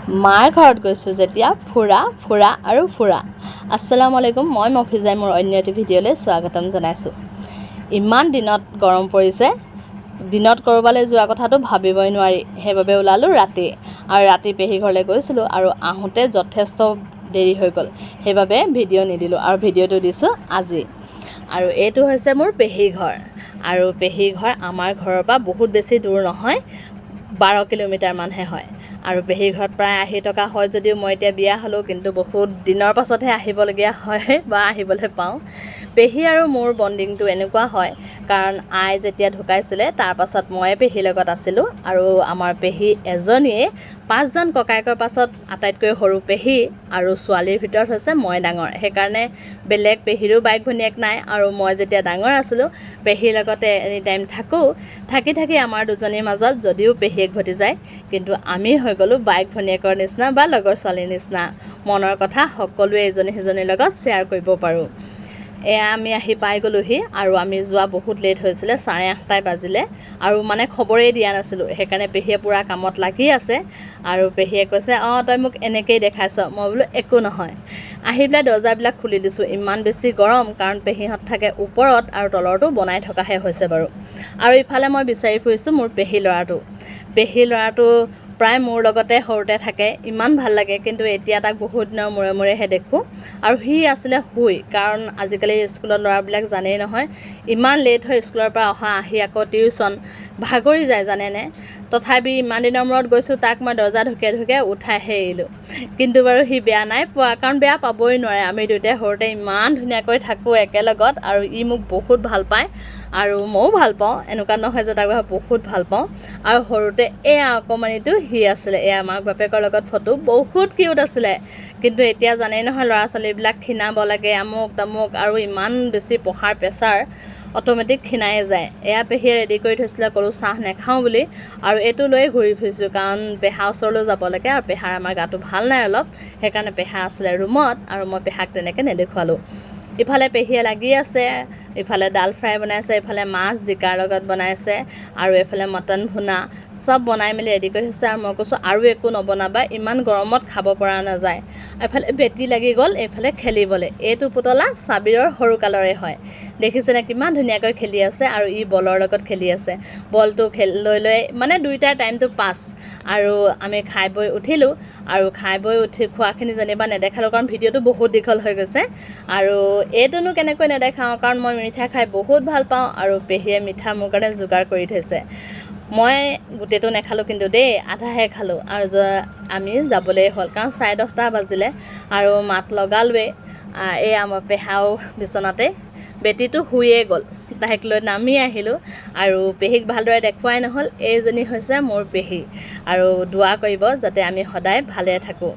মাৰ ঘৰত গৈছোঁ যেতিয়া ফুৰা আৰু ফুৰা। আসসালামু আলাইকুম, মই মফিজাই মোৰ অন্য এটি ভিডিঅ'লৈ স্বাগতম জনাইছোঁ। ইমান দিনত গৰম পৰিছে, দিনত ক'ৰবালৈ যোৱা কথাটো ভাবিবই নোৱাৰি, সেইবাবে ওলালোঁ ৰাতি। আৰু ৰাতি পেহী ঘৰলৈ গৈছিলোঁ আৰু আহোঁতে যথেষ্ট দেৰি হৈ গ'ল, সেইবাবে ভিডিঅ' নিদিলোঁ আৰু ভিডিঅ'টো দিছোঁ আজি। আৰু এইটো হৈছে মোৰ পেহী ঘৰ, আৰু পেহী ঘৰ আমাৰ ঘৰৰ পৰা বহুত বেছি দূৰ নহয়, 12 কিলোমিটাৰমানহে হয়। আৰু পেহী ঘৰত প্ৰায় আহি থকা হয় যদিও মই এতিয়া বিয়া হ'লোঁ, কিন্তু বহুত দিনৰ পাছতহে আহিবলগীয়া হয় বা আহিবলৈ পাওঁ। পেহী আৰু মোৰ বণ্ডিংটো এনেকুৱা হয়, কাৰণ আই যেতিয়া ঢুকাইছিলে তাৰ পাছত ময়ে পেহীৰ লগত আছিলোঁ, আৰু আমাৰ পেহী এজনীয়ে 5জন ককায়েকৰ পাছত আটাইতকৈ সৰু পেহী, আৰু ছোৱালীৰ ভিতৰত হৈছে মই ডাঙৰ। সেইকাৰণে বেলেগ পেহীৰো বাইক ভনীয়েক নাই, আৰু মই যেতিয়া ডাঙৰ আছিলোঁ পেহীৰ লগতে এনি টাইম থাকি আমাৰ দুজনীৰ মাজত যদিও পেহীয়েক ভতিজাই, কিন্তু আমি হৈ গ'লোঁ বাইক ভনীয়েকৰ নিচিনা বা লগৰ ছোৱালীৰ নিচিনা। মনৰ কথা সকলোৱে ইজনী সিজনীৰ লগত শ্বেয়াৰ কৰিব পাৰোঁ। এয়া আমি আহি পাই গ'লোহি, আৰু আমি যোৱা বহুত লেট হৈছিলে, 8:30 বাজিলে, আৰু মানে খবৰেই দিয়া নাছিলোঁ। সেইকাৰণে পেহীয়ে পূৰা কামত লাগি আছে, আৰু পেহীয়ে কৈছে তই মোক এনেকৈয়ে দেখাইছ। মই বোলো একো নহয়। আহি পেলাই দৰ্জাবিলাক খুলি দিছোঁ, ইমান বেছি গৰম, কাৰণ পেহীহঁত থাকে ওপৰত আৰু তলৰটো বনাই থকাহে হৈছে বাৰু। আৰু ইফালে মই বিচাৰি ফুৰিছোঁ মোৰ পেহী ল'ৰাটো প্ৰায় মোৰ লগতে সৰুতে থাকে, ইমান ভাল লাগে, কিন্তু এতিয়া তাক বহুত দিনৰ মূৰেহে দেখোঁ। আৰু সি আছিলে শুই, কাৰণ আজিকালি স্কুলত ল'ৰাবিলাক জানেই নহয়, ইমান লেট হয় স্কুলৰ পৰা আহি আকৌ টিউশ্যন, ভাগৰি যায় জানেনে। তথাপি ইমান দিনৰ মূৰত গৈছোঁ, তাক মই দৰ্জা ঢুকিয়াই উঠাইহে এৰিলোঁ। কিন্তু বাৰু সি বেয়া নাই পোৱা, কাৰণ বেয়া পাবই নোৱাৰে। আমি দুয়োটাই সৰুতে ইমান ধুনীয়াকৈ থাকোঁ একেলগত, আৰু ই মোক বহুত ভাল পায় আৰু ময়ো ভাল পাওঁ, এনেকুৱা নহয় যে তাক বহুত ভাল পাওঁ। আৰু সৰুতে এয়া অকণমানিটো সি আছিলে, এয়া মাক বাপেকৰ লগত ফটো, বহুত কিউট আছিলে। কিন্তু এতিয়া জানেই নহয় ল'ৰা ছোৱালীবিলাক ক্ষীণাব লাগে, আমুক তামুক, আৰু ইমান বেছি পঢ়াৰ প্ৰেছাৰ, অট'মেটিক ক্ষীণাই যায়। এয়া পেহীয়ে ৰেডি কৰি থৈছিলে, ক'লোঁ চাহ নাখাওঁ বুলি, আৰু এইটো লৈয়ে ঘূৰি ফুৰিছোঁ, কাৰণ পেহাৰ ওচৰলৈ যাব লাগে, আৰু পেহাৰ আমাৰ গাটো ভাল নাই অলপ, সেইকাৰণে পেহা আছিলে ৰুমত, আৰু মই পেহাক তেনেকৈ নেদেখুৱালোঁ। ইফালে পেহীয়ে লাগি আছে, ইফালে ডাল ফ্ৰাই বনাইছে, ইফালে মাছ জিকাৰ লগত বনাইছে, আৰু এইফালে মটন ভুনা, চব বনাই মেলি ৰেডি কৰি থৈছে। আৰু মই কৈছোঁ আৰু একো নবনাবা, ইমান গৰমত খাব পৰা নাযায়। এফালে বেটি লাগি গ'ল, এইফালে খেলিবলৈ। এইটো পুতলা চাবিৰৰ সৰুকালৰে হয়, দেখিছেনে কিমান ধুনীয়াকৈ খেলি আছে, আৰু ই বলৰ লগত খেলি আছে। বলটো লৈ মানে দুইটাৰ টাইমটো পাছ। আৰু আমি খাই বৈ উঠিলোঁ, আৰু খাই বৈ খোৱাখিনি যেনিবা নেদেখালোঁ, কাৰণ ভিডিঅ'টো বহুত দীঘল হৈ গৈছে। আৰু এইটোনো কেনেকৈ নেদেখাওঁ, কাৰণ মই মিঠাই খাই বহুত ভাল পাওঁ, আৰু পেহীয়ে মিঠা মোৰ কাৰণে যোগাৰ কৰি থৈছে। মই গোটেইটো নেখালোঁ কিন্তু দেই, আধাহে খালোঁ। আৰু আমি যাবলৈ হ'ল, কাৰণ 10:30 বাজিলে, আৰু মাত লগালোৱেই। এই আমাৰ পেহাও বিচনাতে, বেটীটো শুইয়ে গ'ল, তাইক লৈ নামি আহিলোঁ। আৰু পেহীক ভালদৰে দেখুৱাই নহ'ল, এইজনী হৈছে মোৰ পেহী, আৰু দোৱা কৰিব যাতে আমি সদায় ভালে থাকোঁ।